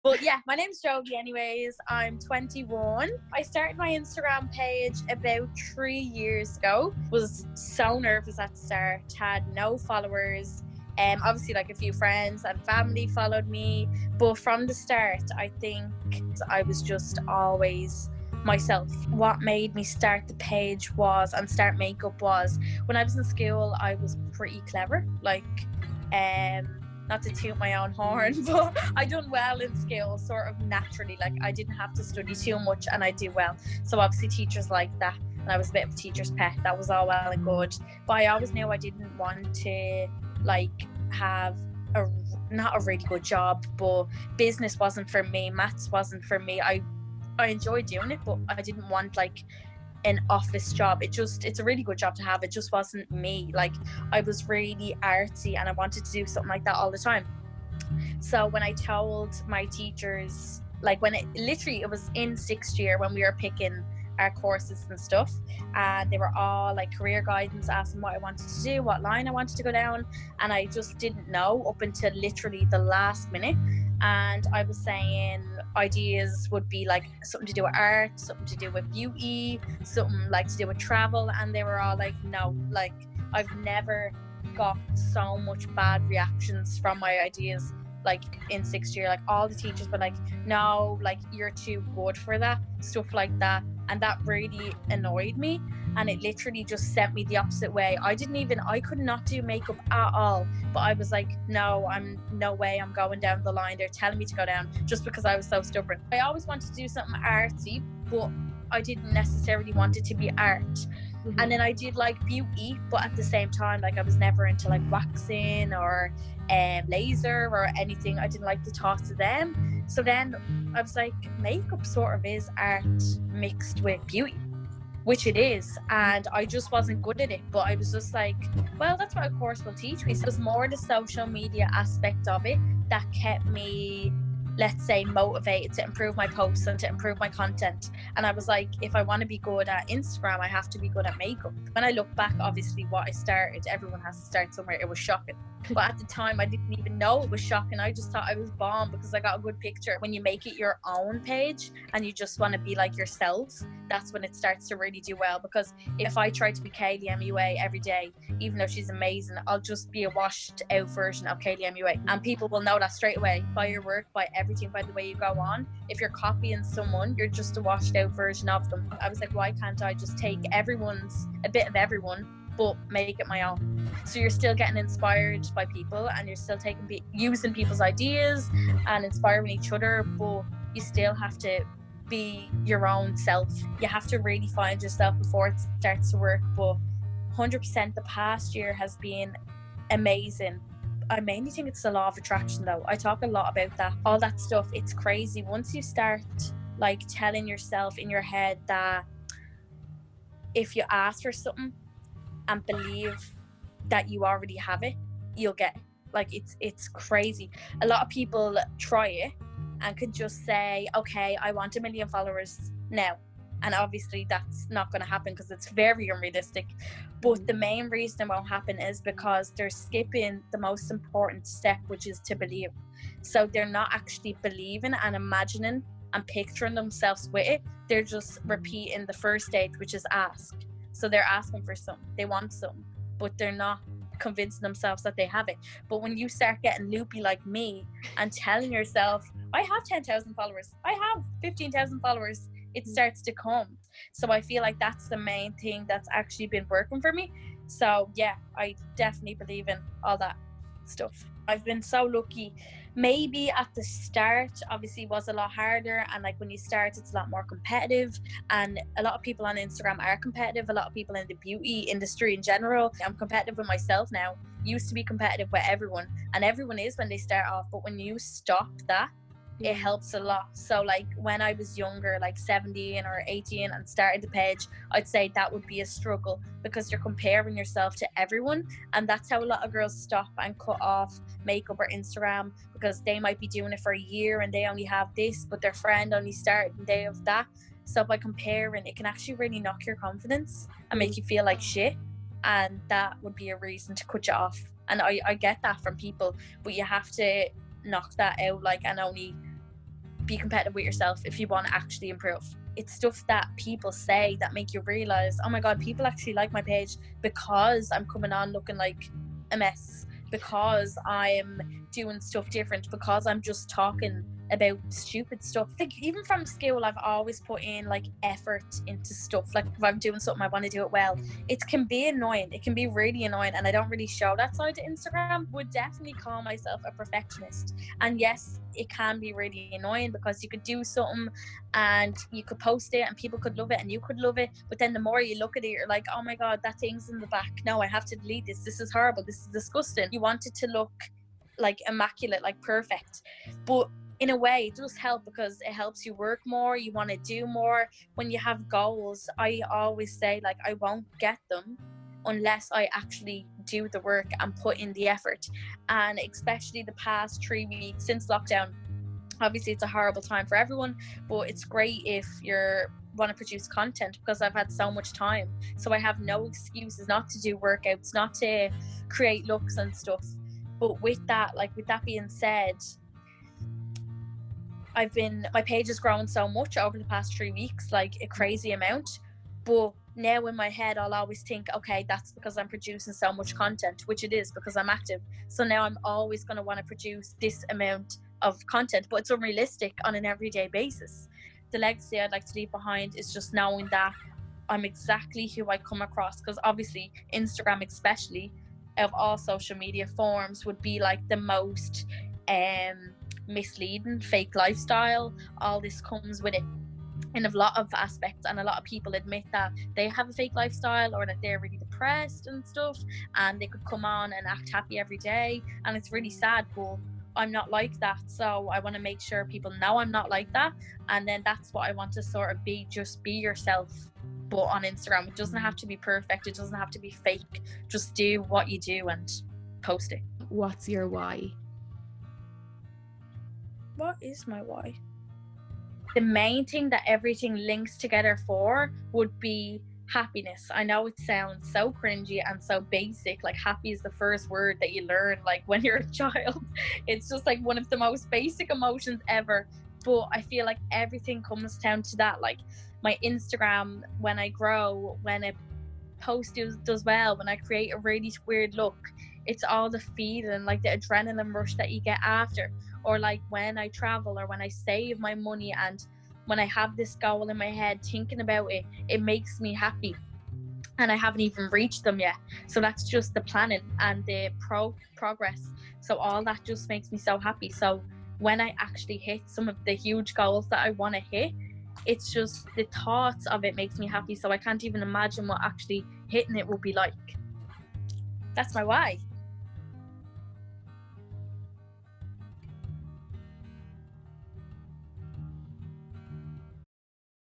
But yeah, my name's Jodie anyways. I'm 21. I started my Instagram page about 3 years ago. Was so nervous at the start, had no followers. Obviously like a few friends and family followed me. But from the start, I think I was just always myself. What made me start the page was, and start makeup was, when I was in school, I was pretty clever. Like, not to toot my own horn, but I done well in school sort of naturally. Like I didn't have to study too much and I do well. So obviously teachers like that, and I was a bit of a teacher's pet. That was all well and good. But I always knew I didn't want to like have not a really good job, but business wasn't for me, maths wasn't for me. I enjoyed doing it, but I didn't want like an office job. It's a really good job to have. It just wasn't me. Like I was really artsy and I wanted to do something like that all the time. So when I told my teachers, like when it was in 6th year when we were picking our courses and stuff, and they were all like career guidance, asking what I wanted to do, what line I wanted to go down, and I just didn't know up until literally the last minute. And I was saying ideas would be like something to do with art, something to do with beauty, something like to do with travel, and they were all like, no. Like I've never got so much bad reactions from my ideas like in 6th year. Like all the teachers were like, no, like you're too good for that, stuff like that. And that really annoyed me, and it literally just sent me the opposite way. I could not do makeup at all, but I was like, no way I'm going down the line they're telling me to go down, just because I was so stubborn. I always wanted to do something artsy, but I didn't necessarily want it to be art. Mm-hmm. And then I did like beauty, but at the same time, like I was never into like waxing or laser or anything. I didn't like the thoughts of them. So then I was like, makeup sort of is art mixed with beauty, which it is, and I just wasn't good at it. But I was just like, well, that's what a course will teach me. So it was more the social media aspect of it that kept me, let's say, motivated to improve my posts and to improve my content. And I was like, if I want to be good at Instagram, I have to be good at makeup. When I look back, obviously what I started, everyone has to start somewhere. It was shocking. But at the time, I didn't even know it was shocking. I just thought I was bomb because I got a good picture. When you make it your own page and you just want to be like yourself, that's when it starts to really do well. Because if I try to be Kaylee MUA every day, even though she's amazing, I'll just be a washed out version of Kaylee MUA. And people will know that straight away by your work, by everything, by the way you go on. If you're copying someone, you're just a washed out version of them. I was like, why can't I just take a bit of everyone, but make it my own? So you're still getting inspired by people, and you're still using people's ideas and inspiring each other, but you still have to be your own self. You have to really find yourself before it starts to work. But 100% the past year has been amazing. I mainly think it's the law of attraction though. I talk a lot about that, all that stuff. It's crazy once you start like telling yourself in your head that if you ask for something and believe that you already have it, you'll get it. Like it's crazy. A lot of people try it and can just say, okay, I want 1 million followers now, and obviously that's not going to happen because it's very unrealistic. But the main reason it won't happen is because they're skipping the most important step, which is to believe. So they're not actually believing and imagining and picturing themselves with it. They're just repeating the first stage, which is ask. So they're asking for something, they want something, but they're not convincing themselves that they have it. But when you start getting loopy like me and telling yourself, I have 10,000 followers, I have 15,000 followers, it starts to come. So I feel like that's the main thing that's actually been working for me. So yeah, I definitely believe in all that stuff. I've been so lucky. Maybe at the start obviously was a lot harder, and like when you start it's a lot more competitive, and a lot of people on Instagram are competitive, a lot of people in the beauty industry in general. I'm competitive with myself now. Used to be competitive with everyone, and everyone is when they start off, but when you stop that, it helps a lot. So like when I was younger, like 17 or 18 and started the page, I'd say that would be a struggle because you're comparing yourself to everyone, and that's how a lot of girls stop and cut off makeup or Instagram, because they might be doing it for a year and they only have this, but their friend only started and they have that. So by comparing, it can actually really knock your confidence and make you feel like shit, and that would be a reason to cut you off. And I get that from people, but you have to knock that out, like, and only be competitive with yourself if you want to actually improve. It's stuff that people say that make you realize, oh my God, people actually like my page because I'm coming on looking like a mess, because I'm doing stuff different, because I'm just talking about stupid stuff. I think even from school, I've always put in like effort into stuff. Like if I'm doing something, I want to do it well. It can be annoying. It can be really annoying, and I don't really show that side to Instagram. Would definitely call myself a perfectionist. And yes, it can be really annoying because you could do something and you could post it and people could love it and you could love it, but then the more you look at it, you're like, oh my God, that thing's in the back. No, I have to delete this. This is horrible. This is disgusting. You want it to look like immaculate, like perfect, but in a way it does help because it helps you work more. You want to do more. When you have goals, I always say, like, I won't get them unless I actually do the work and put in the effort. And especially the past 3 weeks since lockdown, obviously it's a horrible time for everyone, but it's great if you're want to produce content because I've had so much time, so I have no excuses not to do workouts, not to create looks and stuff. But with that being said, my page has grown so much over the past 3 weeks, like a crazy amount. But now in my head, I'll always think, okay, that's because I'm producing so much content, which it is because I'm active. So now I'm always going to want to produce this amount of content, but it's unrealistic on an everyday basis. The legacy I'd like to leave behind is just knowing that I'm exactly who I come across, because obviously Instagram, especially of all social media forms, would be like the most misleading, fake lifestyle. All this comes with it in a lot of aspects, and a lot of people admit that they have a fake lifestyle or that they're really depressed and stuff, and they could come on and act happy every day, and it's really sad. But I'm not like that, so I want to make sure people know I'm not like that. And then that's what I want to sort of be. Just be yourself, but on Instagram. It doesn't have to be perfect, it doesn't have to be fake. Just do what you do and post it. What's your why? What is my why? The main thing that everything links together for would be happiness. I know it sounds so cringy and so basic, like happy is the first word that you learn like when you're a child. It's just like one of the most basic emotions ever, but I feel like everything comes down to that. Like my Instagram, when I grow, when a post does well, when I create a really weird look, it's all the feeling, like the adrenaline rush that you get after. Or like when I travel, or when I save my money, and when I have this goal in my head, thinking about it, it makes me happy. And I haven't even reached them yet. So that's just the planning and the progress. So all that just makes me so happy. So when I actually hit some of the huge goals that I want to hit, it's just the thoughts of it makes me happy. So I can't even imagine what actually hitting it will be like. That's my why.